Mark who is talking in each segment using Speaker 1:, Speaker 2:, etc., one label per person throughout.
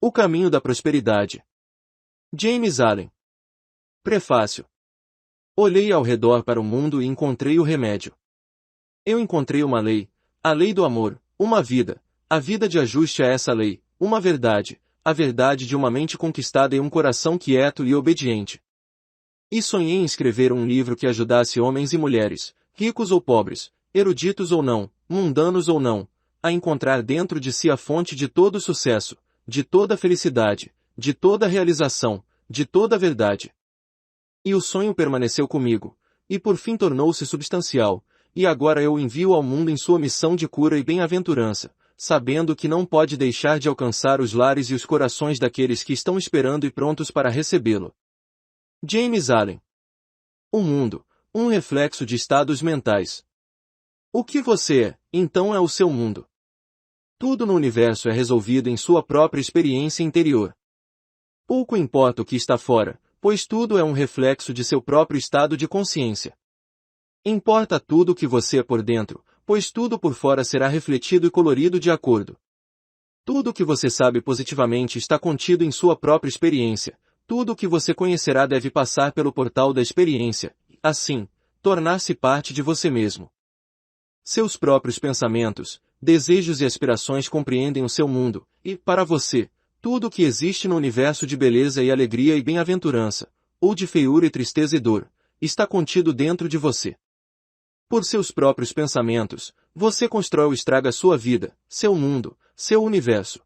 Speaker 1: O caminho da prosperidade. James Allen. Prefácio. Olhei ao redor para o mundo e encontrei o remédio. Eu encontrei uma lei, a lei do amor, uma vida, a vida de ajuste a essa lei, uma verdade, a verdade de uma mente conquistada e um coração quieto e obediente. E sonhei em escrever um livro que ajudasse homens e mulheres, ricos ou pobres, eruditos ou não, mundanos ou não, a encontrar dentro de si a fonte de todo o sucesso, de toda a felicidade, de toda a realização, de toda a verdade. E o sonho permaneceu comigo, e por fim tornou-se substancial, e agora eu o envio ao mundo em sua missão de cura e bem-aventurança, sabendo que não pode deixar de alcançar os lares e os corações daqueles que estão esperando e prontos para recebê-lo. James Allen. O mundo, um reflexo de estados mentais. O que você é, então é o seu mundo. Tudo no universo é resolvido em sua própria experiência interior. Pouco importa o que está fora, pois tudo é um reflexo de seu próprio estado de consciência. Importa tudo o que você é por dentro, pois tudo por fora será refletido e colorido de acordo. Tudo o que você sabe positivamente está contido em sua própria experiência, tudo o que você conhecerá deve passar pelo portal da experiência, assim, tornar-se parte de você mesmo. Seus próprios pensamentos, desejos e aspirações compreendem o seu mundo, e, para você, tudo o que existe no universo de beleza e alegria e bem-aventurança, ou de feiura e tristeza e dor, está contido dentro de você. Por seus próprios pensamentos, você constrói ou estraga sua vida, seu mundo, seu universo.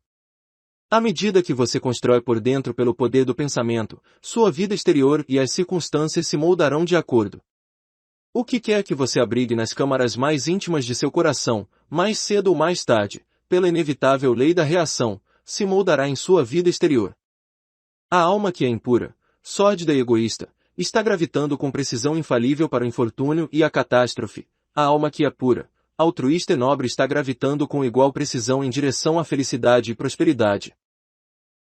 Speaker 1: À medida que você constrói por dentro pelo poder do pensamento, sua vida exterior e as circunstâncias se moldarão de acordo. O que quer que você abrigue nas câmaras mais íntimas de seu coração, mais cedo ou mais tarde, pela inevitável lei da reação, se moldará em sua vida exterior. A alma que é impura, sórdida e egoísta, está gravitando com precisão infalível para o infortúnio e a catástrofe. A alma que é pura, altruísta e nobre está gravitando com igual precisão em direção à felicidade e prosperidade.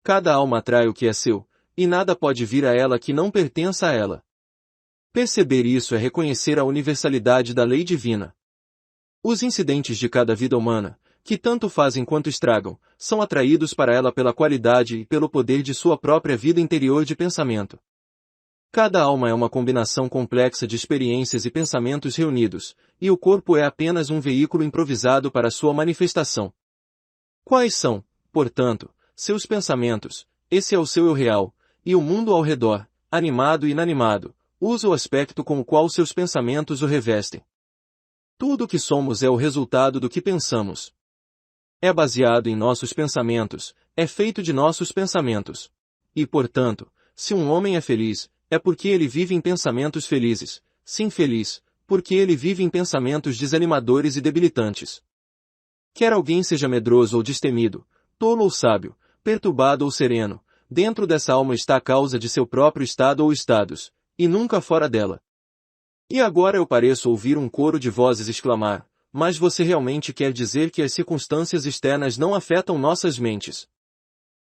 Speaker 1: Cada alma atrai o que é seu, e nada pode vir a ela que não pertença a ela. Perceber isso é reconhecer a universalidade da lei divina. Os incidentes de cada vida humana, que tanto fazem quanto estragam, são atraídos para ela pela qualidade e pelo poder de sua própria vida interior de pensamento. Cada alma é uma combinação complexa de experiências e pensamentos reunidos, e o corpo é apenas um veículo improvisado para sua manifestação. Quais são, portanto, seus pensamentos? Esse é o seu eu real, e o mundo ao redor, animado e inanimado, usa o aspecto com o qual seus pensamentos o revestem. Tudo o que somos é o resultado do que pensamos. É baseado em nossos pensamentos, é feito de nossos pensamentos. E, portanto, se um homem é feliz, é porque ele vive em pensamentos felizes, se infeliz, porque ele vive em pensamentos desanimadores e debilitantes. Quer alguém seja medroso ou destemido, tolo ou sábio, perturbado ou sereno, dentro dessa alma está a causa de seu próprio estado ou estados, e nunca fora dela. E agora eu pareço ouvir um coro de vozes exclamar, mas você realmente quer dizer que as circunstâncias externas não afetam nossas mentes?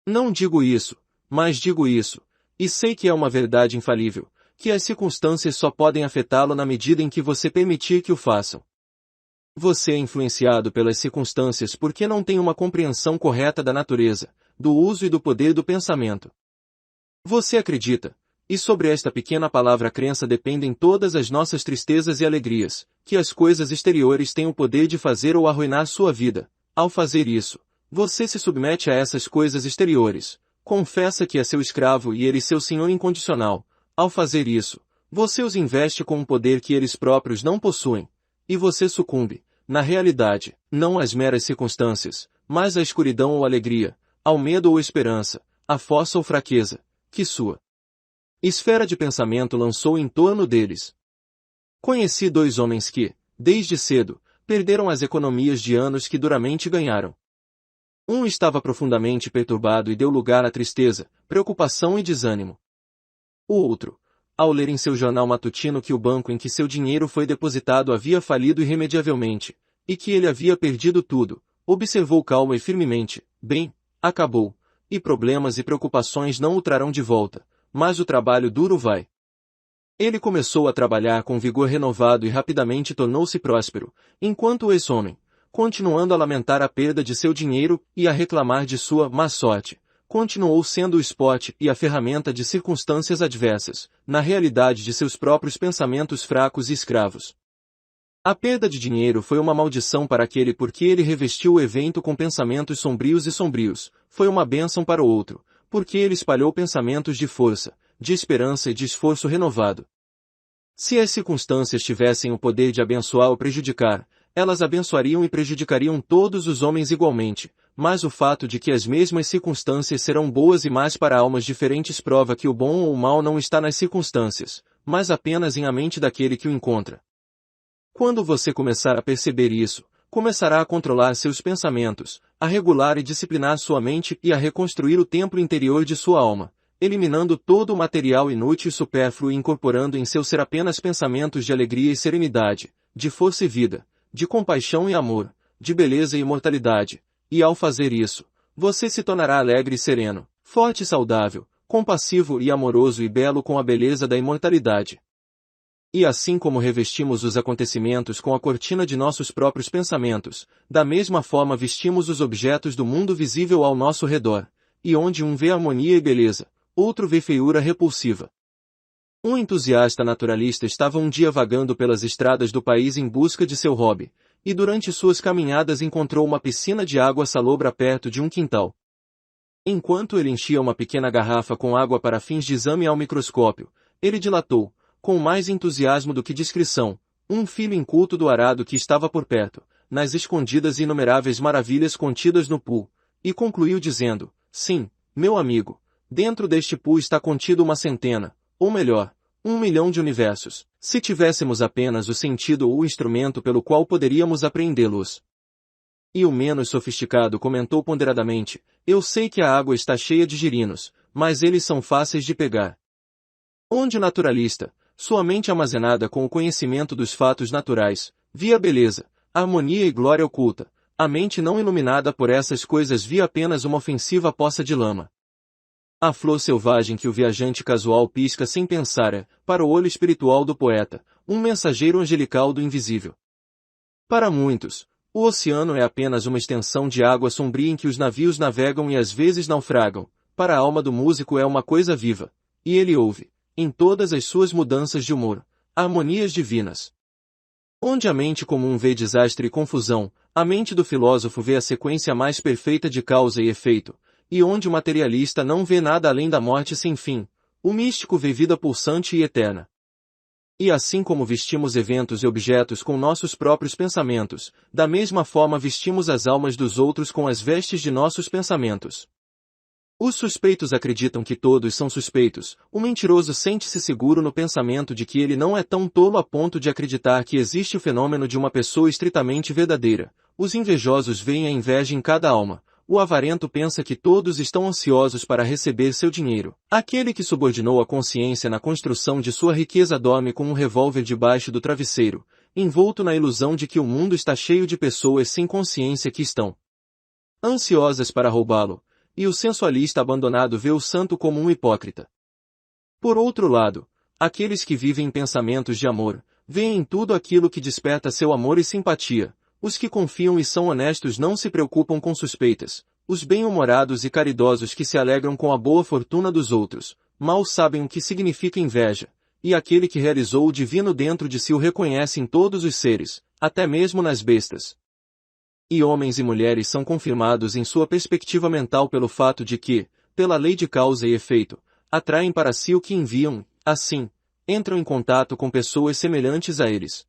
Speaker 1: Não digo isso, mas digo isso, e sei que é uma verdade infalível, que as circunstâncias só podem afetá-lo na medida em que você permitir que o façam. Você é influenciado pelas circunstâncias porque não tem uma compreensão correta da natureza, do uso e do poder do pensamento. Você acredita, e sobre esta pequena palavra crença dependem todas as nossas tristezas e alegrias, que as coisas exteriores têm o poder de fazer ou arruinar sua vida. Ao fazer isso, você se submete a essas coisas exteriores, confessa que é seu escravo e ele seu senhor incondicional. Ao fazer isso, você os investe com um poder que eles próprios não possuem, e você sucumbe, na realidade, não às meras circunstâncias, mas à escuridão ou alegria, ao medo ou esperança, à força ou fraqueza, que sua esfera de pensamento lançou em torno deles. Conheci dois homens que, desde cedo, perderam as economias de anos que duramente ganharam. Um estava profundamente perturbado e deu lugar à tristeza, preocupação e desânimo. O outro, ao ler em seu jornal matutino que o banco em que seu dinheiro foi depositado havia falido irremediavelmente, e que ele havia perdido tudo, observou calma e firmemente, bem, acabou, e problemas e preocupações não o trarão de volta, mas o trabalho duro vai. Ele começou a trabalhar com vigor renovado e rapidamente tornou-se próspero, enquanto esse homem, continuando a lamentar a perda de seu dinheiro e a reclamar de sua má sorte, continuou sendo o spot e a ferramenta de circunstâncias adversas, na realidade de seus próprios pensamentos fracos e escravos. A perda de dinheiro foi uma maldição para aquele porque ele revestiu o evento com pensamentos sombrios, foi uma bênção para o outro, porque ele espalhou pensamentos de força, de esperança e de esforço renovado. Se as circunstâncias tivessem o poder de abençoar ou prejudicar, elas abençoariam e prejudicariam todos os homens igualmente, mas o fato de que as mesmas circunstâncias serão boas e más para almas diferentes prova que o bom ou o mal não está nas circunstâncias, mas apenas em a mente daquele que o encontra. Quando você começar a perceber isso, começará a controlar seus pensamentos, a regular e disciplinar sua mente e a reconstruir o templo interior de sua alma, eliminando todo o material inútil e supérfluo e incorporando em seu ser apenas pensamentos de alegria e serenidade, de força e vida, de compaixão e amor, de beleza e imortalidade, e ao fazer isso, você se tornará alegre e sereno, forte e saudável, compassivo e amoroso e belo com a beleza da imortalidade. E assim como revestimos os acontecimentos com a cortina de nossos próprios pensamentos, da mesma forma vestimos os objetos do mundo visível ao nosso redor, e onde um vê harmonia e beleza, outro vê feiura repulsiva. Um entusiasta naturalista estava um dia vagando pelas estradas do país em busca de seu hobby, e durante suas caminhadas encontrou uma piscina de água salobra perto de um quintal. Enquanto ele enchia uma pequena garrafa com água para fins de exame ao microscópio, ele dilatou, com mais entusiasmo do que discrição, um filho inculto do arado que estava por perto, nas escondidas e inumeráveis maravilhas contidas no pool, e concluiu dizendo, sim, meu amigo, dentro deste pool está contido uma centena, ou melhor, 1.000.000 de universos, se tivéssemos apenas o sentido ou o instrumento pelo qual poderíamos apreendê-los. E o menos sofisticado comentou ponderadamente, eu sei que a água está cheia de girinos, mas eles são fáceis de pegar. Onde o naturalista, sua mente armazenada com o conhecimento dos fatos naturais, via beleza, harmonia e glória oculta, a mente não iluminada por essas coisas via apenas uma ofensiva poça de lama. A flor selvagem que o viajante casual pisca sem pensar é, para o olho espiritual do poeta, um mensageiro angelical do invisível. Para muitos, o oceano é apenas uma extensão de água sombria em que os navios navegam e às vezes naufragam, para a alma do músico é uma coisa viva, e ele ouve, em todas as suas mudanças de humor, harmonias divinas. Onde a mente comum vê desastre e confusão, a mente do filósofo vê a sequência mais perfeita de causa e efeito, e onde o materialista não vê nada além da morte sem fim, o místico vê vida pulsante e eterna. E assim como vestimos eventos e objetos com nossos próprios pensamentos, da mesma forma vestimos as almas dos outros com as vestes de nossos pensamentos. Os suspeitos acreditam que todos são suspeitos, o mentiroso sente-se seguro no pensamento de que ele não é tão tolo a ponto de acreditar que existe o fenômeno de uma pessoa estritamente verdadeira, os invejosos veem a inveja em cada alma, o avarento pensa que todos estão ansiosos para receber seu dinheiro, aquele que subordinou a consciência na construção de sua riqueza dorme com um revólver debaixo do travesseiro, envolto na ilusão de que o mundo está cheio de pessoas sem consciência que estão ansiosas para roubá-lo. E o sensualista abandonado vê o santo como um hipócrita. Por outro lado, aqueles que vivem em pensamentos de amor, veem em tudo aquilo que desperta seu amor e simpatia, os que confiam e são honestos não se preocupam com suspeitas, os bem-humorados e caridosos que se alegram com a boa fortuna dos outros, mal sabem o que significa inveja, e aquele que realizou o divino dentro de si o reconhece em todos os seres, até mesmo nas bestas. E homens e mulheres são confirmados em sua perspectiva mental pelo fato de que, pela lei de causa e efeito, atraem para si o que enviam, assim, entram em contato com pessoas semelhantes a eles.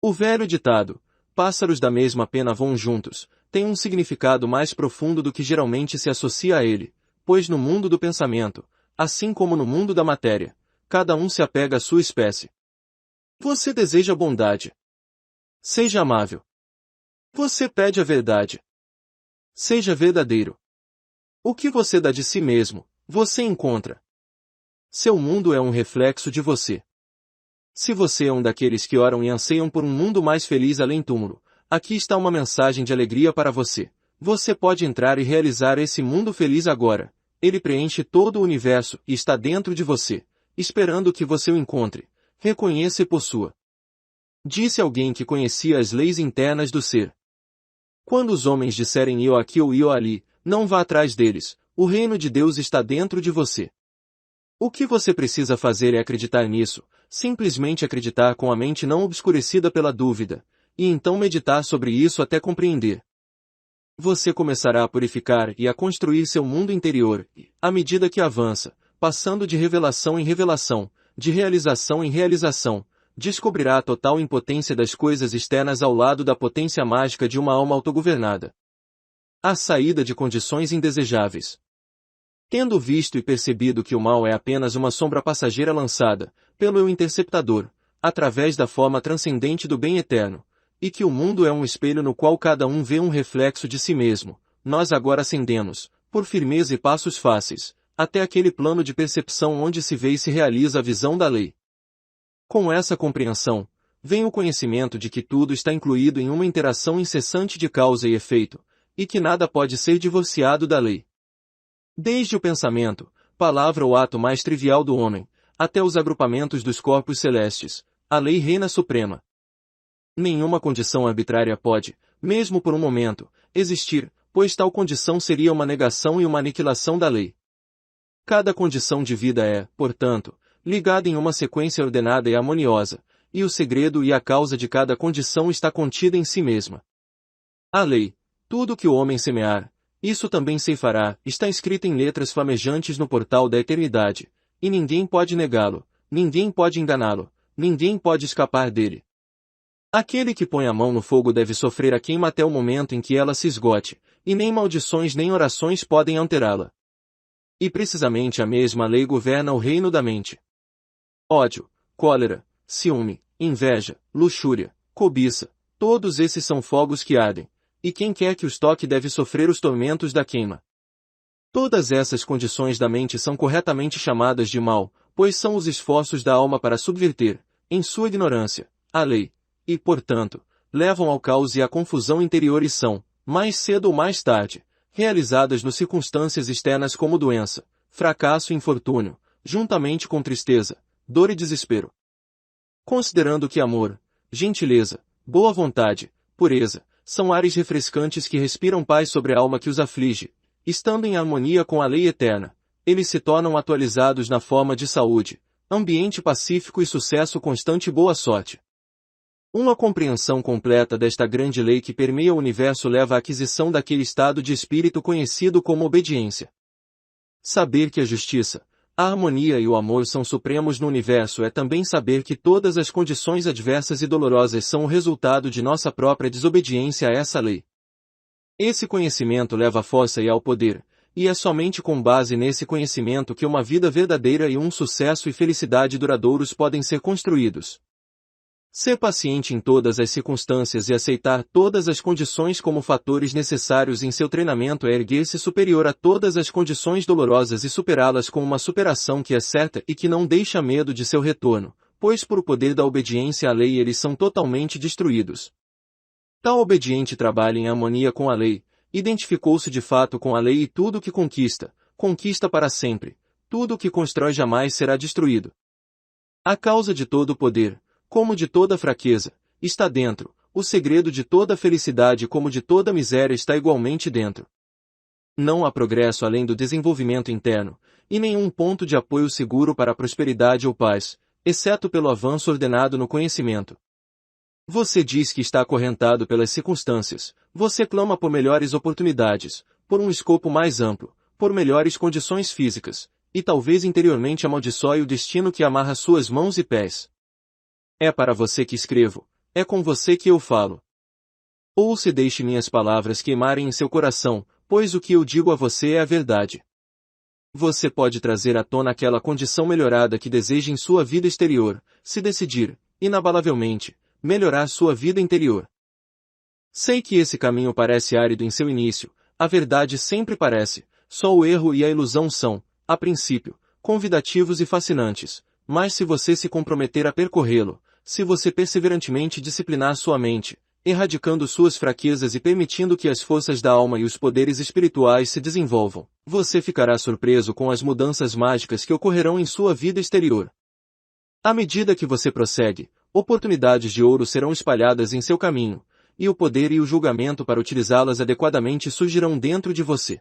Speaker 1: O velho ditado, pássaros da mesma pena voam juntos, tem um significado mais profundo do que geralmente se associa a ele, pois no mundo do pensamento, assim como no mundo da matéria, cada um se apega à sua espécie. Você deseja bondade. Seja amável. Você pede a verdade. Seja verdadeiro. O que você dá de si mesmo, você encontra. Seu mundo é um reflexo de você. Se você é um daqueles que oram e anseiam por um mundo mais feliz além túmulo, aqui está uma mensagem de alegria para você. Você pode entrar e realizar esse mundo feliz agora. Ele preenche todo o universo e está dentro de você, esperando que você o encontre, reconheça e possua. Disse alguém que conhecia as leis internas do ser. Quando os homens disserem eu aqui ou eu ali, não vá atrás deles, o reino de Deus está dentro de você. O que você precisa fazer é acreditar nisso, simplesmente acreditar com a mente não obscurecida pela dúvida, e então meditar sobre isso até compreender. Você começará a purificar e a construir seu mundo interior, à medida que avança, passando de revelação em revelação, de realização em realização, descobrirá a total impotência das coisas externas ao lado da potência mágica de uma alma autogovernada. A saída de condições indesejáveis. Tendo visto e percebido que o mal é apenas uma sombra passageira lançada, pelo eu interceptador, através da forma transcendente do bem eterno, e que o mundo é um espelho no qual cada um vê um reflexo de si mesmo, nós agora ascendemos, por firmeza e passos fáceis, até aquele plano de percepção onde se vê e se realiza a visão da lei. Com essa compreensão, vem o conhecimento de que tudo está incluído em uma interação incessante de causa e efeito, e que nada pode ser divorciado da lei. Desde o pensamento, palavra ou ato mais trivial do homem, até os agrupamentos dos corpos celestes, a lei reina suprema. Nenhuma condição arbitrária pode, mesmo por um momento, existir, pois tal condição seria uma negação e uma aniquilação da lei. Cada condição de vida é, portanto, ligada em uma sequência ordenada e harmoniosa, e o segredo e a causa de cada condição está contida em si mesma. A lei, tudo que o homem semear, isso também ceifará, está escrita em letras flamejantes no portal da eternidade, e ninguém pode negá-lo, ninguém pode enganá-lo, ninguém pode escapar dele. Aquele que põe a mão no fogo deve sofrer a queima até o momento em que ela se esgote, e nem maldições nem orações podem alterá-la. E precisamente a mesma lei governa o reino da mente. Ódio, cólera, ciúme, inveja, luxúria, cobiça, todos esses são fogos que ardem, e quem quer que os toque deve sofrer os tormentos da queima. Todas essas condições da mente são corretamente chamadas de mal, pois são os esforços da alma para subverter, em sua ignorância, a lei, e, portanto, levam ao caos e à confusão interior e são, mais cedo ou mais tarde, realizadas nas circunstâncias externas como doença, fracasso e infortúnio, juntamente com tristeza, dor e desespero. Considerando que amor, gentileza, boa vontade, pureza, são ares refrescantes que respiram paz sobre a alma que os aflige, estando em harmonia com a lei eterna, eles se tornam atualizados na forma de saúde, ambiente pacífico e sucesso constante e boa sorte. Uma compreensão completa desta grande lei que permeia o universo leva à aquisição daquele estado de espírito conhecido como obediência. Saber que a justiça, a harmonia e o amor são supremos no universo é também saber que todas as condições adversas e dolorosas são o resultado de nossa própria desobediência a essa lei. Esse conhecimento leva à força e ao poder, e é somente com base nesse conhecimento que uma vida verdadeira e um sucesso e felicidade duradouros podem ser construídos. Ser paciente em todas as circunstâncias e aceitar todas as condições como fatores necessários em seu treinamento é erguer-se superior a todas as condições dolorosas e superá-las com uma superação que é certa e que não deixa medo de seu retorno, pois por o poder da obediência à lei eles são totalmente destruídos. Tal obediente trabalha em harmonia com a lei, identificou-se de fato com a lei e tudo o que conquista, conquista para sempre, tudo o que constrói jamais será destruído. A causa de todo o poder, como de toda fraqueza, está dentro, o segredo de toda felicidade como de toda miséria está igualmente dentro. Não há progresso além do desenvolvimento interno, e nenhum ponto de apoio seguro para a prosperidade ou paz, exceto pelo avanço ordenado no conhecimento. Você diz que está acorrentado pelas circunstâncias, você clama por melhores oportunidades, por um escopo mais amplo, por melhores condições físicas, e talvez interiormente amaldiçoe o destino que amarra suas mãos e pés. É para você que escrevo, é com você que eu falo. Ouça e deixe minhas palavras queimarem em seu coração, pois o que eu digo a você é a verdade. Você pode trazer à tona aquela condição melhorada que deseja em sua vida exterior, se decidir, inabalavelmente, melhorar sua vida interior. Sei que esse caminho parece árido em seu início, a verdade sempre parece, só o erro e a ilusão são, a princípio, convidativos e fascinantes, mas se você se comprometer a percorrê-lo, se você perseverantemente disciplinar sua mente, erradicando suas fraquezas e permitindo que as forças da alma e os poderes espirituais se desenvolvam, você ficará surpreso com as mudanças mágicas que ocorrerão em sua vida exterior. À medida que você prossegue, oportunidades de ouro serão espalhadas em seu caminho, e o poder e o julgamento para utilizá-las adequadamente surgirão dentro de você.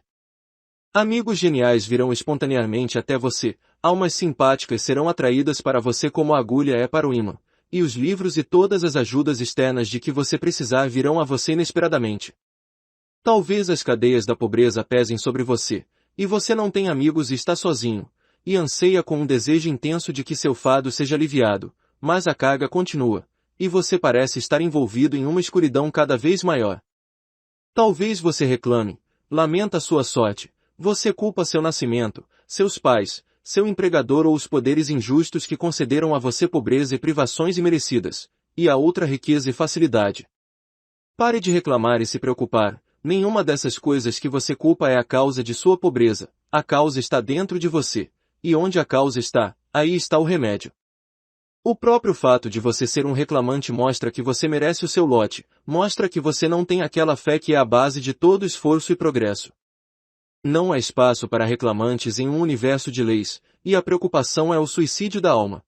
Speaker 1: Amigos geniais virão espontaneamente até você, almas simpáticas serão atraídas para você como a agulha é para o ímã, e os livros e todas as ajudas externas de que você precisar virão a você inesperadamente. Talvez as cadeias da pobreza pesem sobre você, e você não tem amigos e está sozinho, e anseia com um desejo intenso de que seu fardo seja aliviado, mas a carga continua, e você parece estar envolvido em uma escuridão cada vez maior. Talvez você reclame, lamenta sua sorte, você culpa seu nascimento, seus pais, seu empregador ou os poderes injustos que concederam a você pobreza e privações imerecidas, e a outra riqueza e facilidade. Pare de reclamar e se preocupar, nenhuma dessas coisas que você culpa é a causa de sua pobreza, a causa está dentro de você, e onde a causa está, aí está o remédio. O próprio fato de você ser um reclamante mostra que você merece o seu lote, mostra que você não tem aquela fé que é a base de todo esforço e progresso. Não há espaço para reclamantes em um universo de leis, e a preocupação é o suicídio da alma.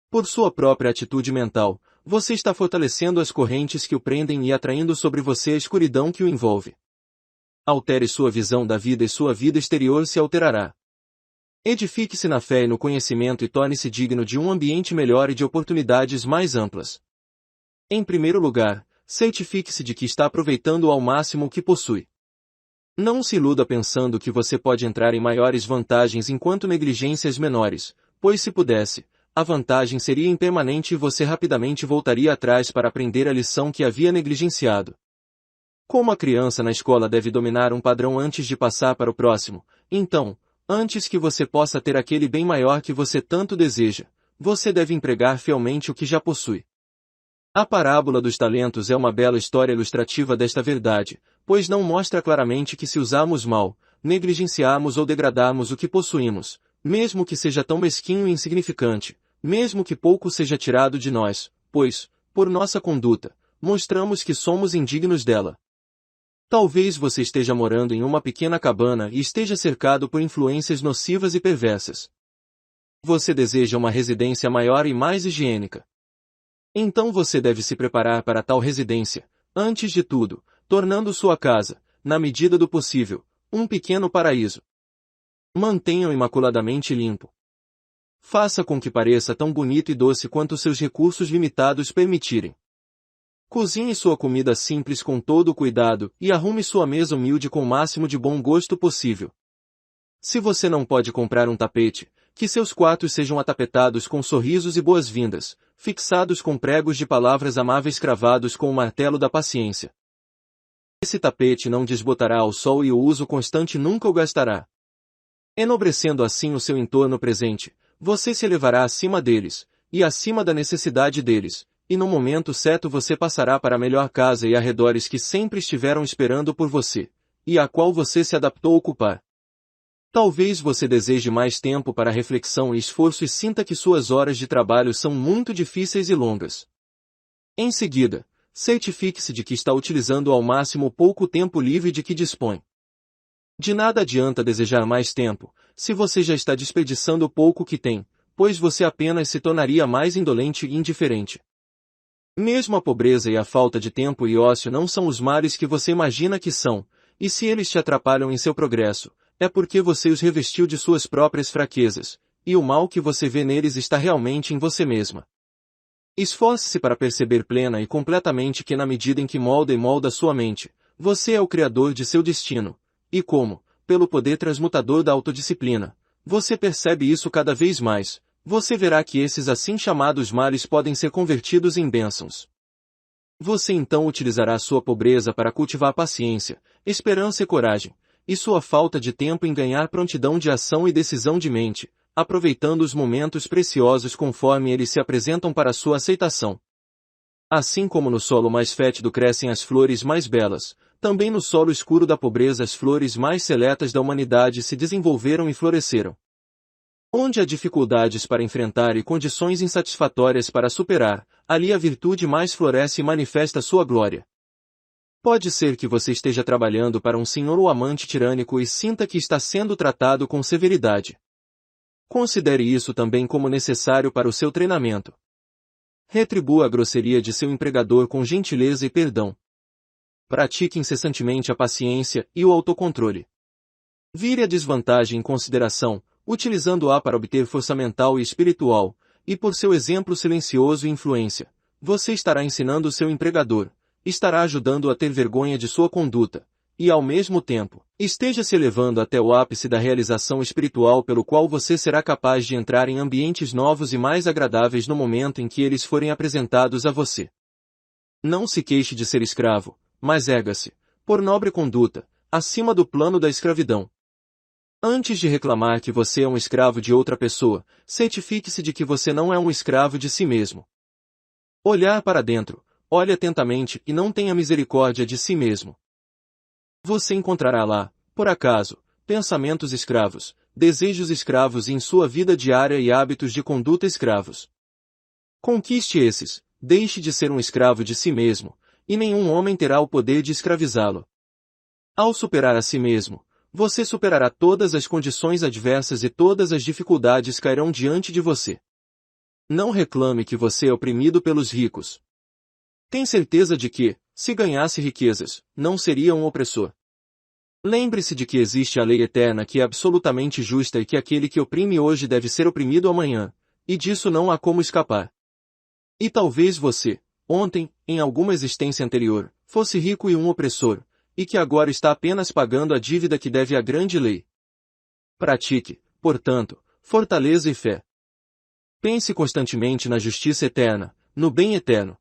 Speaker 1: Por sua própria atitude mental, você está fortalecendo as correntes que o prendem e atraindo sobre você a escuridão que o envolve. Altere sua visão da vida e sua vida exterior se alterará. Edifique-se na fé e no conhecimento e torne-se digno de um ambiente melhor e de oportunidades mais amplas. Em primeiro lugar, certifique-se de que está aproveitando ao máximo o que possui. Não se iluda pensando que você pode entrar em maiores vantagens enquanto negligências menores, pois se pudesse, a vantagem seria impermanente e você rapidamente voltaria atrás para aprender a lição que havia negligenciado. Como a criança na escola deve dominar um padrão antes de passar para o próximo, então, antes que você possa ter aquele bem maior que você tanto deseja, você deve empregar fielmente o que já possui. A parábola dos talentos é uma bela história ilustrativa desta verdade, pois não mostra claramente que se usarmos mal, negligenciarmos ou degradarmos o que possuímos, mesmo que seja tão mesquinho e insignificante, mesmo que pouco seja tirado de nós, pois, por nossa conduta, mostramos que somos indignos dela. Talvez você esteja morando em uma pequena cabana e esteja cercado por influências nocivas e perversas. Você deseja uma residência maior e mais higiênica. Então você deve se preparar para tal residência, antes de tudo, tornando sua casa, na medida do possível, um pequeno paraíso. Mantenha-o imaculadamente limpo. Faça com que pareça tão bonito e doce quanto seus recursos limitados permitirem. Cozinhe sua comida simples com todo o cuidado e arrume sua mesa humilde com o máximo de bom gosto possível. Se você não pode comprar um tapete, que seus quartos sejam atapetados com sorrisos e boas-vindas, fixados com pregos de palavras amáveis cravados com o martelo da paciência. Esse tapete não desbotará ao sol e o uso constante nunca o gastará. Enobrecendo assim o seu entorno presente, você se elevará acima deles, e acima da necessidade deles, e no momento certo você passará para a melhor casa e arredores que sempre estiveram esperando por você, e a qual você se adaptou a ocupar. Talvez você deseje mais tempo para reflexão e esforço e sinta que suas horas de trabalho são muito difíceis e longas. Em seguida, certifique-se de que está utilizando ao máximo o pouco tempo livre de que dispõe. De nada adianta desejar mais tempo, se você já está desperdiçando o pouco que tem, pois você apenas se tornaria mais indolente e indiferente. Mesmo a pobreza e a falta de tempo e ócio não são os males que você imagina que são, e se eles te atrapalham em seu progresso, é porque você os revestiu de suas próprias fraquezas, e o mal que você vê neles está realmente em você mesma. Esforce-se para perceber plena e completamente que na medida em que molda e molda sua mente, você é o criador de seu destino, e como, pelo poder transmutador da autodisciplina, você percebe isso cada vez mais, você verá que esses assim chamados males podem ser convertidos em bênçãos. Você então utilizará sua pobreza para cultivar paciência, esperança e coragem, e sua falta de tempo em ganhar prontidão de ação e decisão de mente, aproveitando os momentos preciosos conforme eles se apresentam para sua aceitação. Assim como no solo mais fétido crescem as flores mais belas, também no solo escuro da pobreza as flores mais seletas da humanidade se desenvolveram e floresceram. Onde há dificuldades para enfrentar e condições insatisfatórias para superar, ali a virtude mais floresce e manifesta sua glória. Pode ser que você esteja trabalhando para um senhor ou amante tirânico e sinta que está sendo tratado com severidade. Considere isso também como necessário para o seu treinamento. Retribua a grosseria de seu empregador com gentileza e perdão. Pratique incessantemente a paciência e o autocontrole. Vire a desvantagem em consideração, utilizando-a para obter força mental e espiritual, e por seu exemplo silencioso e influência, você estará ensinando seu empregador, estará ajudando-o a ter vergonha de sua conduta, e ao mesmo tempo, esteja se elevando até o ápice da realização espiritual pelo qual você será capaz de entrar em ambientes novos e mais agradáveis no momento em que eles forem apresentados a você. Não se queixe de ser escravo, mas erga-se, por nobre conduta, acima do plano da escravidão. Antes de reclamar que você é um escravo de outra pessoa, certifique-se de que você não é um escravo de si mesmo. Olhar para dentro, olhe atentamente e não tenha misericórdia de si mesmo. Você encontrará lá, por acaso, pensamentos escravos, desejos escravos em sua vida diária e hábitos de conduta escravos. Conquiste esses, deixe de ser um escravo de si mesmo, e nenhum homem terá o poder de escravizá-lo. Ao superar a si mesmo, você superará todas as condições adversas e todas as dificuldades cairão diante de você. Não reclame que você é oprimido pelos ricos. Tem certeza de que, se ganhasse riquezas, não seria um opressor. Lembre-se de que existe a lei eterna que é absolutamente justa e que aquele que oprime hoje deve ser oprimido amanhã, e disso não há como escapar. E talvez você, ontem, em alguma existência anterior, fosse rico e um opressor, e que agora está apenas pagando a dívida que deve à grande lei. Pratique, portanto, fortaleza e fé. Pense constantemente na justiça eterna, no bem eterno.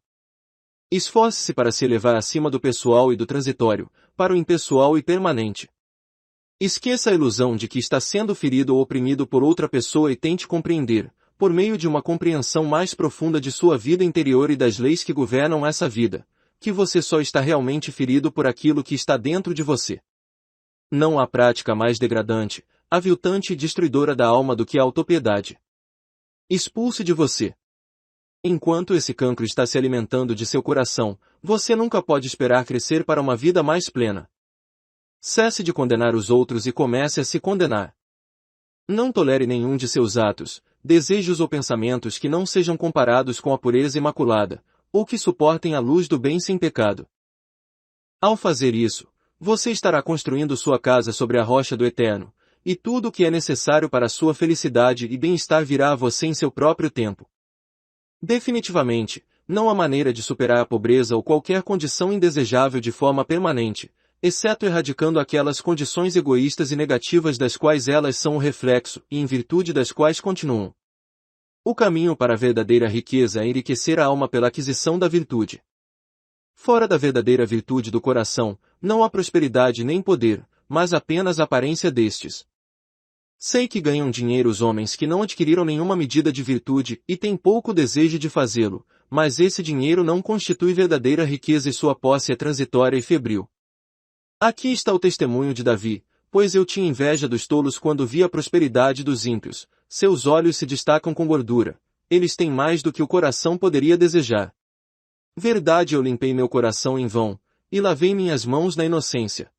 Speaker 1: Esforce-se para se elevar acima do pessoal e do transitório, para o impessoal e permanente. Esqueça a ilusão de que está sendo ferido ou oprimido por outra pessoa e tente compreender, por meio de uma compreensão mais profunda de sua vida interior e das leis que governam essa vida, que você só está realmente ferido por aquilo que está dentro de você. Não há prática mais degradante, aviltante e destruidora da alma do que a autopiedade. Expulse de você. Enquanto esse cancro está se alimentando de seu coração, você nunca pode esperar crescer para uma vida mais plena. Cesse de condenar os outros e comece a se condenar. Não tolere nenhum de seus atos, desejos ou pensamentos que não sejam comparados com a pureza imaculada, ou que suportem a luz do bem sem pecado. Ao fazer isso, você estará construindo sua casa sobre a rocha do Eterno, e tudo o que é necessário para sua felicidade e bem-estar virá a você em seu próprio tempo. Definitivamente, não há maneira de superar a pobreza ou qualquer condição indesejável de forma permanente, exceto erradicando aquelas condições egoístas e negativas das quais elas são o reflexo e em virtude das quais continuam. O caminho para a verdadeira riqueza é enriquecer a alma pela aquisição da virtude. Fora da verdadeira virtude do coração, não há prosperidade nem poder, mas apenas a aparência destes. Sei que ganham dinheiro os homens que não adquiriram nenhuma medida de virtude e têm pouco desejo de fazê-lo, mas esse dinheiro não constitui verdadeira riqueza e sua posse é transitória e febril. Aqui está o testemunho de Davi, pois eu tinha inveja dos tolos quando vi a prosperidade dos ímpios, seus olhos se destacam com gordura, eles têm mais do que o coração poderia desejar. Verdade, eu limpei meu coração em vão, e lavei minhas mãos na inocência.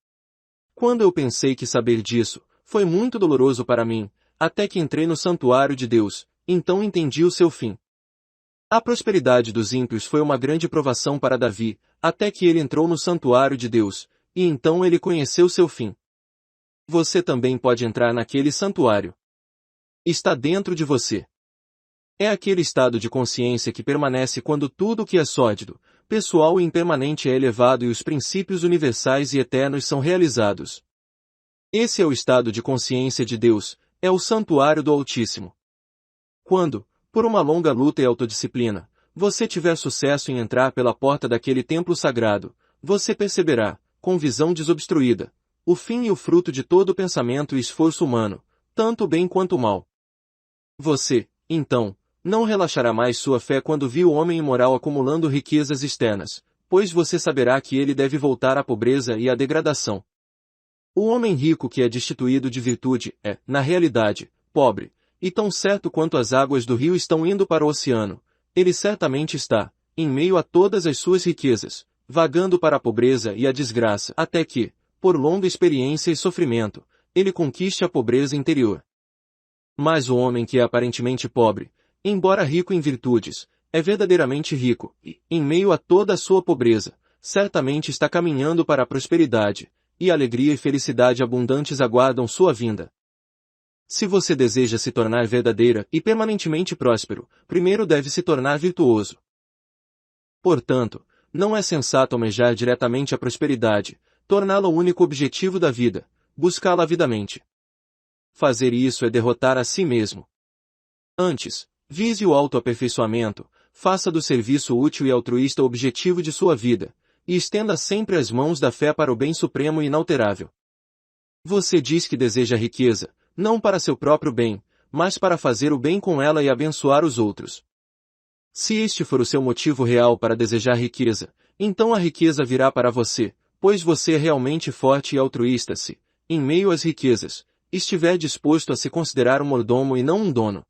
Speaker 1: Quando eu pensei que saber disso, foi muito doloroso para mim, até que entrei no santuário de Deus, então entendi o seu fim. A prosperidade dos ímpios foi uma grande provação para Davi, até que ele entrou no santuário de Deus, e então ele conheceu seu fim. Você também pode entrar naquele santuário. Está dentro de você. É aquele estado de consciência que permanece quando tudo o que é sórdido, pessoal e impermanente é elevado e os princípios universais e eternos são realizados. Esse é o estado de consciência de Deus, é o santuário do Altíssimo. Quando, por uma longa luta e autodisciplina, você tiver sucesso em entrar pela porta daquele templo sagrado, você perceberá, com visão desobstruída, o fim e o fruto de todo o pensamento e esforço humano, tanto o bem quanto o mal. Você, então, não relaxará mais sua fé quando vir o homem imoral acumulando riquezas externas, pois você saberá que ele deve voltar à pobreza e à degradação. O homem rico que é destituído de virtude é, na realidade, pobre, e tão certo quanto as águas do rio estão indo para o oceano, ele certamente está, em meio a todas as suas riquezas, vagando para a pobreza e a desgraça, até que, por longa experiência e sofrimento, ele conquiste a pobreza interior. Mas o homem que é aparentemente pobre, embora rico em virtudes, é verdadeiramente rico, e, em meio a toda a sua pobreza, certamente está caminhando para a prosperidade, e alegria e felicidade abundantes aguardam sua vinda. Se você deseja se tornar verdadeira e permanentemente próspero, primeiro deve se tornar virtuoso. Portanto, não é sensato almejar diretamente a prosperidade, torná-la o único objetivo da vida, buscá-la avidamente. Fazer isso é derrotar a si mesmo. Antes, vise o autoaperfeiçoamento, faça do serviço útil e altruísta o objetivo de sua vida, e estenda sempre as mãos da fé para o bem supremo e inalterável. Você diz que deseja riqueza, não para seu próprio bem, mas para fazer o bem com ela e abençoar os outros. Se este for o seu motivo real para desejar riqueza, então a riqueza virá para você, pois você é realmente forte e altruísta se, em meio às riquezas, estiver disposto a se considerar um mordomo e não um dono.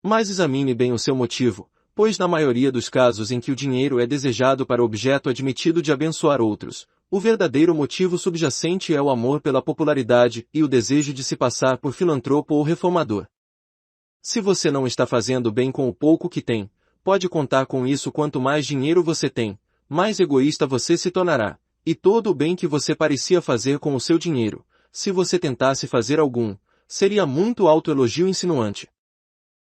Speaker 1: Mas examine bem o seu motivo, pois na maioria dos casos em que o dinheiro é desejado para objeto admitido de abençoar outros, o verdadeiro motivo subjacente é o amor pela popularidade e o desejo de se passar por filantropo ou reformador. Se você não está fazendo bem com o pouco que tem, pode contar com isso. Quanto mais dinheiro você tem, mais egoísta você se tornará, e todo o bem que você parecia fazer com o seu dinheiro, se você tentasse fazer algum, seria muito autoelogio insinuante.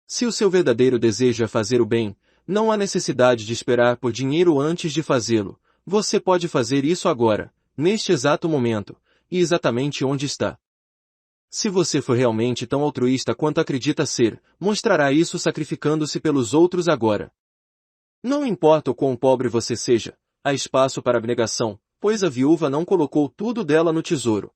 Speaker 1: Se o seu verdadeiro desejo é fazer o bem, não há necessidade de esperar por dinheiro antes de fazê-lo. Você pode fazer isso agora, neste exato momento, e exatamente onde está. Se você for realmente tão altruísta quanto acredita ser, mostrará isso sacrificando-se pelos outros agora. Não importa o quão pobre você seja, há espaço para abnegação, pois a viúva não colocou tudo dela no tesouro.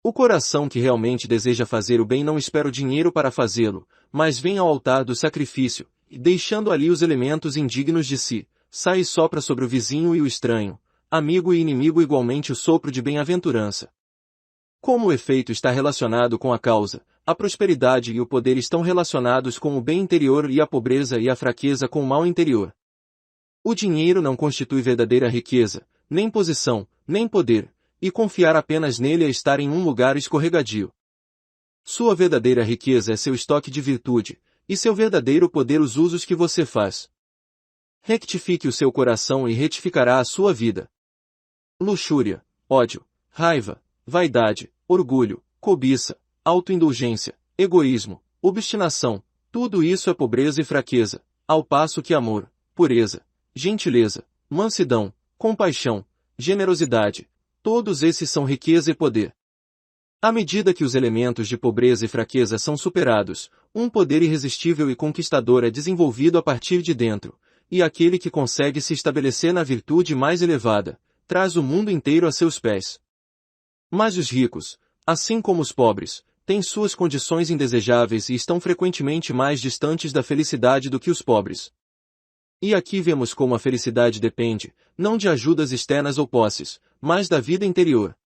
Speaker 1: O coração que realmente deseja fazer o bem não espera o dinheiro para fazê-lo, mas vem ao altar do sacrifício, e deixando ali os elementos indignos de si, sai e sopra sobre o vizinho e o estranho, amigo e inimigo igualmente o sopro de bem-aventurança. Como o efeito está relacionado com a causa, a prosperidade e o poder estão relacionados com o bem interior e a pobreza e a fraqueza com o mal interior. O dinheiro não constitui verdadeira riqueza, nem posição, nem poder, e confiar apenas nele é estar em um lugar escorregadio. Sua verdadeira riqueza é seu estoque de virtude, e seu verdadeiro poder os usos que você faz. Rectifique o seu coração e retificará a sua vida. Luxúria, ódio, raiva, vaidade, orgulho, cobiça, autoindulgência, egoísmo, obstinação, tudo isso é pobreza e fraqueza, ao passo que amor, pureza, gentileza, mansidão, compaixão, generosidade, todos esses são riqueza e poder. À medida que os elementos de pobreza e fraqueza são superados, um poder irresistível e conquistador é desenvolvido a partir de dentro, e aquele que consegue se estabelecer na virtude mais elevada, traz o mundo inteiro a seus pés. Mas os ricos, assim como os pobres, têm suas condições indesejáveis e estão frequentemente mais distantes da felicidade do que os pobres. E aqui vemos como a felicidade depende, não de ajudas externas ou posses, mas da vida interior.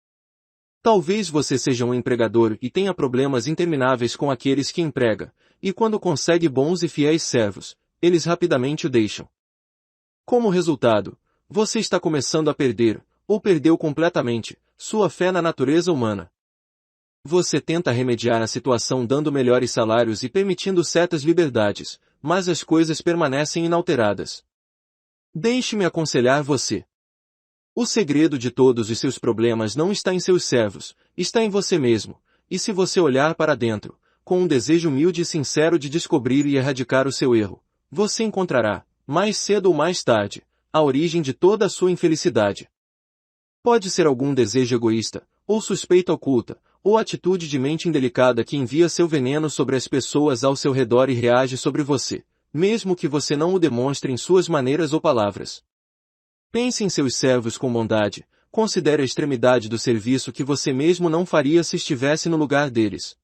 Speaker 1: Talvez você seja um empregador e tenha problemas intermináveis com aqueles que emprega, e quando consegue bons e fiéis servos, eles rapidamente o deixam. Como resultado, você está começando a perder, ou perdeu completamente, sua fé na natureza humana. Você tenta remediar a situação dando melhores salários e permitindo certas liberdades, mas as coisas permanecem inalteradas. Deixe-me aconselhar você. O segredo de todos os seus problemas não está em seus servos, está em você mesmo, e se você olhar para dentro, com um desejo humilde e sincero de descobrir e erradicar o seu erro, você encontrará, mais cedo ou mais tarde, a origem de toda a sua infelicidade. Pode ser algum desejo egoísta, ou suspeita oculta, ou atitude de mente indelicada que envia seu veneno sobre as pessoas ao seu redor e reage sobre você, mesmo que você não o demonstre em suas maneiras ou palavras. Pense em seus servos com bondade, considere a extremidade do serviço que você mesmo não faria se estivesse no lugar deles.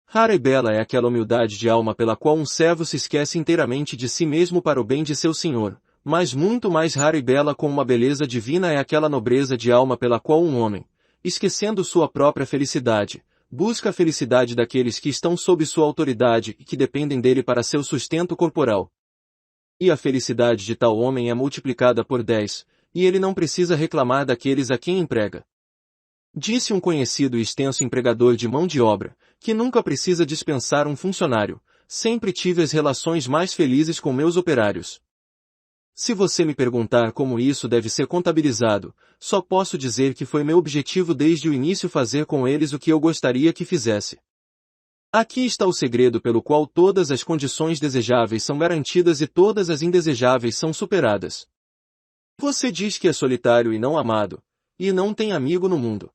Speaker 1: Rara e bela é aquela humildade de alma pela qual um servo se esquece inteiramente de si mesmo para o bem de seu senhor, mas muito mais rara e bela com uma beleza divina é aquela nobreza de alma pela qual um homem, esquecendo sua própria felicidade, busca a felicidade daqueles que estão sob sua autoridade e que dependem dele para seu sustento corporal. E a felicidade de tal homem é multiplicada por 10, e ele não precisa reclamar daqueles a quem emprega. Disse um conhecido e extenso empregador de mão de obra, que nunca precisa dispensar um funcionário, sempre tive as relações mais felizes com meus operários. Se você me perguntar como isso deve ser contabilizado, só posso dizer que foi meu objetivo desde o início fazer com eles o que eu gostaria que fizesse. Aqui está o segredo pelo qual todas as condições desejáveis são garantidas e todas as indesejáveis são superadas. Você diz que é solitário e não amado, e não tem amigo no mundo.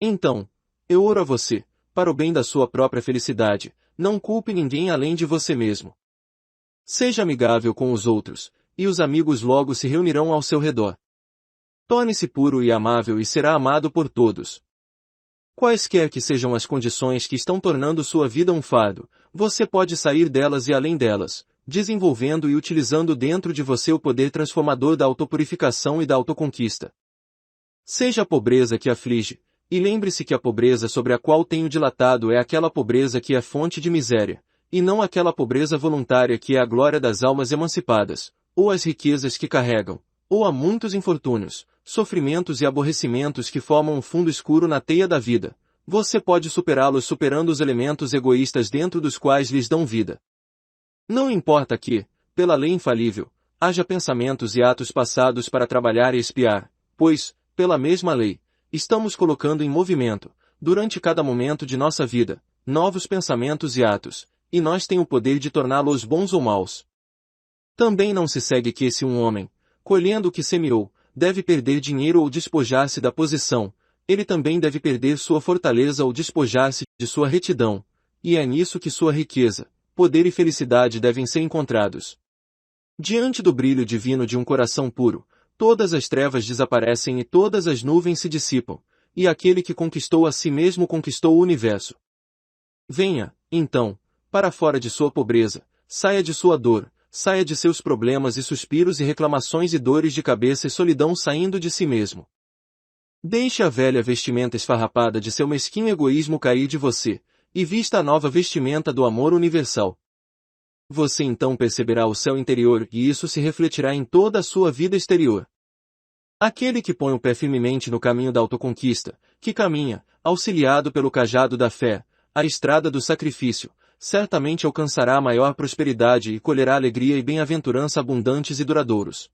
Speaker 1: Então, eu oro a você, para o bem da sua própria felicidade, não culpe ninguém além de você mesmo. Seja amigável com os outros, e os amigos logo se reunirão ao seu redor. Torne-se puro e amável e será amado por todos. Quaisquer que sejam as condições que estão tornando sua vida um fardo, você pode sair delas e além delas, desenvolvendo e utilizando dentro de você o poder transformador da autopurificação e da autoconquista. Seja a pobreza que aflige, e lembre-se que a pobreza sobre a qual tenho dilatado é aquela pobreza que é fonte de miséria, e não aquela pobreza voluntária que é a glória das almas emancipadas, ou as riquezas que carregam, ou há muitos infortúnios, sofrimentos e aborrecimentos que formam um fundo escuro na teia da vida. Você pode superá-los superando os elementos egoístas dentro dos quais lhes dão vida. Não importa que, pela lei infalível, haja pensamentos e atos passados para trabalhar e expiar, pois, pela mesma lei, estamos colocando em movimento, durante cada momento de nossa vida, novos pensamentos e atos, e nós temos o poder de torná-los bons ou maus. Também não se segue que se um homem, colhendo o que semeou, deve perder dinheiro ou despojar-se da posição, ele também deve perder sua fortaleza ou despojar-se de sua retidão, e é nisso que sua riqueza, poder e felicidade devem ser encontrados. Diante do brilho divino de um coração puro, todas as trevas desaparecem e todas as nuvens se dissipam, e aquele que conquistou a si mesmo conquistou o universo. Venha, então, para fora de sua pobreza, saia de sua dor, saia de seus problemas e suspiros e reclamações e dores de cabeça e solidão saindo de si mesmo. Deixe a velha vestimenta esfarrapada de seu mesquinho egoísmo cair de você, e vista a nova vestimenta do amor universal. Você então perceberá o céu interior e isso se refletirá em toda a sua vida exterior. Aquele que põe o pé firmemente no caminho da autoconquista, que caminha, auxiliado pelo cajado da fé, a estrada do sacrifício, certamente alcançará a maior prosperidade e colherá alegria e bem-aventurança abundantes e duradouros.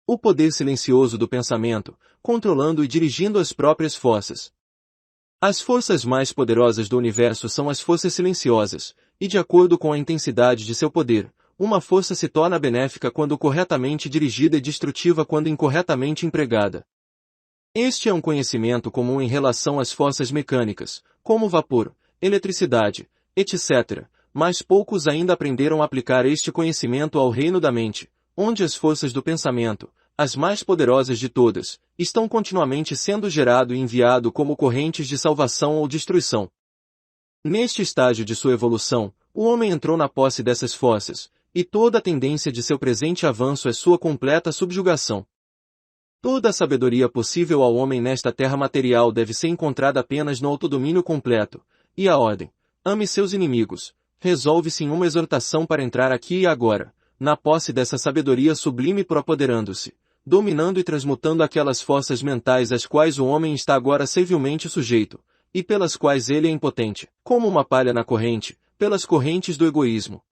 Speaker 1: O poder silencioso do pensamento, controlando e dirigindo as próprias forças. As forças mais poderosas do universo são as forças silenciosas, e de acordo com a intensidade de seu poder, uma força se torna benéfica quando corretamente dirigida e destrutiva quando incorretamente empregada. Este é um conhecimento comum em relação às forças mecânicas, como vapor, eletricidade, etc., mas poucos ainda aprenderam a aplicar este conhecimento ao reino da mente, onde as forças do pensamento, as mais poderosas de todas, estão continuamente sendo gerado e enviado como correntes de salvação ou destruição. Neste estágio de sua evolução, o homem entrou na posse dessas forças, e toda a tendência de seu presente avanço é sua completa subjugação. Toda a sabedoria possível ao homem nesta terra material deve ser encontrada apenas no autodomínio completo, e a ordem, ame seus inimigos, resolve-se em uma exortação para entrar aqui e agora, na posse dessa sabedoria sublime apoderando-se, dominando e transmutando aquelas forças mentais às quais o homem está agora servilmente sujeito, e pelas quais ele é impotente, como uma palha na corrente, pelas correntes do egoísmo.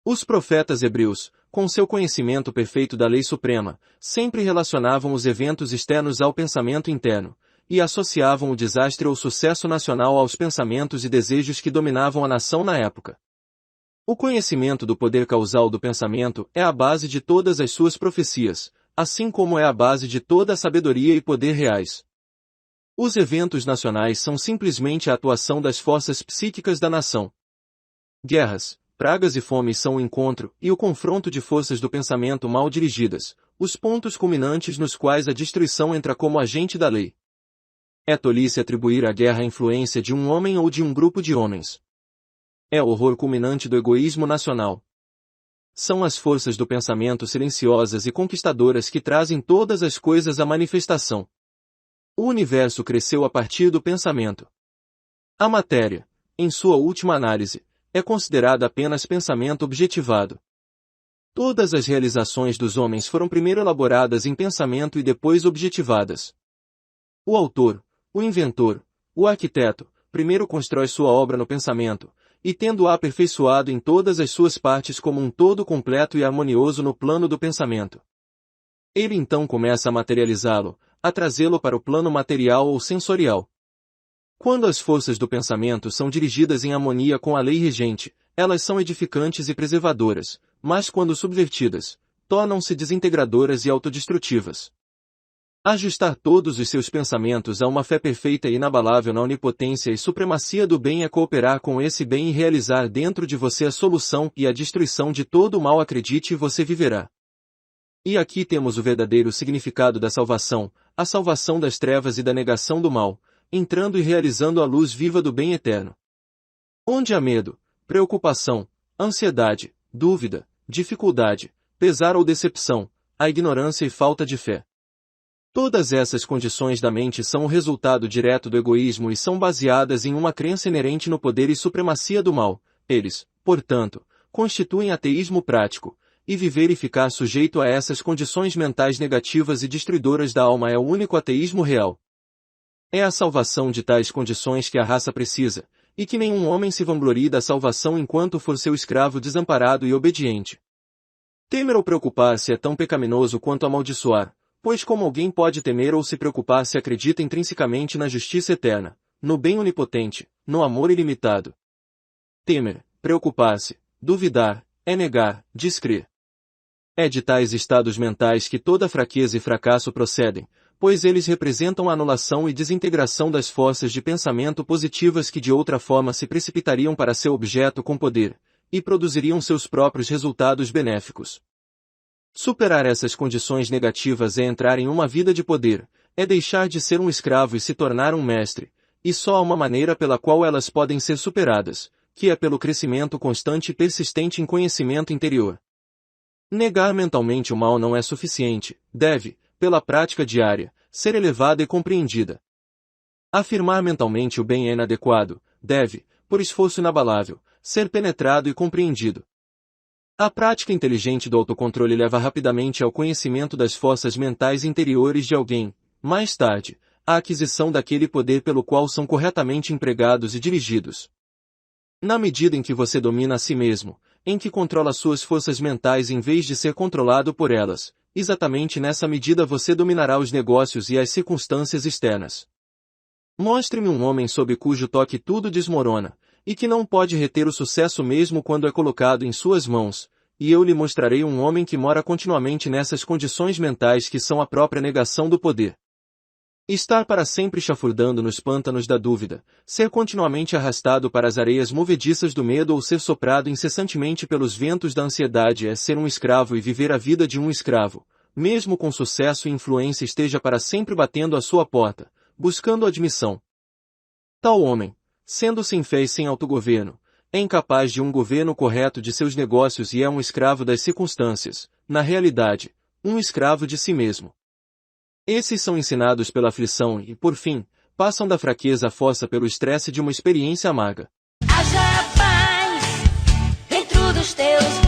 Speaker 1: Os profetas hebreus, com seu conhecimento perfeito da lei suprema, sempre relacionavam os eventos externos ao pensamento interno, e associavam o desastre ou sucesso nacional aos pensamentos e desejos que dominavam a nação na época. O conhecimento do poder causal do pensamento é a base de todas as suas profecias, assim como é a base de toda a sabedoria e poder reais. Os eventos nacionais são simplesmente a atuação das forças psíquicas da nação. Guerras, pragas e fome são o encontro e o confronto de forças do pensamento mal dirigidas, os pontos culminantes nos quais a destruição entra como agente da lei. É tolice atribuir à guerra a influência de um homem ou de um grupo de homens. É o horror culminante do egoísmo nacional. São as forças do pensamento silenciosas e conquistadoras que trazem todas as coisas à manifestação. O universo cresceu a partir do pensamento. A matéria, em sua última análise, é considerada apenas pensamento objetivado. Todas as realizações dos homens foram primeiro elaboradas em pensamento e depois objetivadas. O autor, o inventor, o arquiteto, primeiro constrói sua obra no pensamento, e tendo-a aperfeiçoado em todas as suas partes como um todo completo e harmonioso no plano do pensamento. Ele então começa a materializá-lo, a trazê-lo para o plano material ou sensorial. Quando as forças do pensamento são dirigidas em harmonia com a lei regente, elas são edificantes e preservadoras, mas quando subvertidas, tornam-se desintegradoras e autodestrutivas. Ajustar todos os seus pensamentos a uma fé perfeita e inabalável na onipotência e supremacia do bem é cooperar com esse bem e realizar dentro de você a solução e a destruição de todo o mal. Acredite e você viverá. E aqui temos o verdadeiro significado da salvação, a salvação das trevas e da negação do mal, entrando e realizando a luz viva do bem eterno. Onde há medo, preocupação, ansiedade, dúvida, dificuldade, pesar ou decepção, há ignorância e falta de fé. Todas essas condições da mente são o resultado direto do egoísmo e são baseadas em uma crença inerente no poder e supremacia do mal. Eles, portanto, constituem ateísmo prático, e viver e ficar sujeito a essas condições mentais negativas e destruidoras da alma é o único ateísmo real. É a salvação de tais condições que a raça precisa, e que nenhum homem se vanglorie da salvação enquanto for seu escravo desamparado e obediente. Temer ou preocupar-se é tão pecaminoso quanto amaldiçoar, pois como alguém pode temer ou se preocupar se acredita intrinsecamente na justiça eterna, no bem onipotente, no amor ilimitado? Temer, preocupar-se, duvidar, é negar, descrer. É de tais estados mentais que toda fraqueza e fracasso procedem, pois eles representam a anulação e desintegração das forças de pensamento positivas que de outra forma se precipitariam para seu objeto com poder, e produziriam seus próprios resultados benéficos. Superar essas condições negativas é entrar em uma vida de poder, é deixar de ser um escravo e se tornar um mestre, e só há uma maneira pela qual elas podem ser superadas, que é pelo crescimento constante e persistente em conhecimento interior. Negar mentalmente o mal não é suficiente, deve, pela prática diária, ser elevada e compreendida. Afirmar mentalmente o bem é inadequado, deve, por esforço inabalável, ser penetrado e compreendido. A prática inteligente do autocontrole leva rapidamente ao conhecimento das forças mentais interiores de alguém, mais tarde, à aquisição daquele poder pelo qual são corretamente empregados e dirigidos. Na medida em que você domina a si mesmo, em que controla suas forças mentais em vez de ser controlado por elas, exatamente nessa medida você dominará os negócios e as circunstâncias externas. Mostre-me um homem sob cujo toque tudo desmorona, e que não pode reter o sucesso mesmo quando é colocado em suas mãos, e eu lhe mostrarei um homem que mora continuamente nessas condições mentais que são a própria negação do poder. Estar para sempre chafurdando nos pântanos da dúvida, ser continuamente arrastado para as areias movediças do medo ou ser soprado incessantemente pelos ventos da ansiedade é ser um escravo e viver a vida de um escravo, mesmo com sucesso e influência esteja para sempre batendo à sua porta, buscando admissão. Tal homem, sendo sem fé e sem autogoverno, é incapaz de um governo correto de seus negócios e é um escravo das circunstâncias, na realidade, um escravo de si mesmo. Esses são ensinados pela aflição e, por fim, passam da fraqueza à força pelo estresse de uma experiência amarga.
Speaker 2: Haja paz dentro dos teus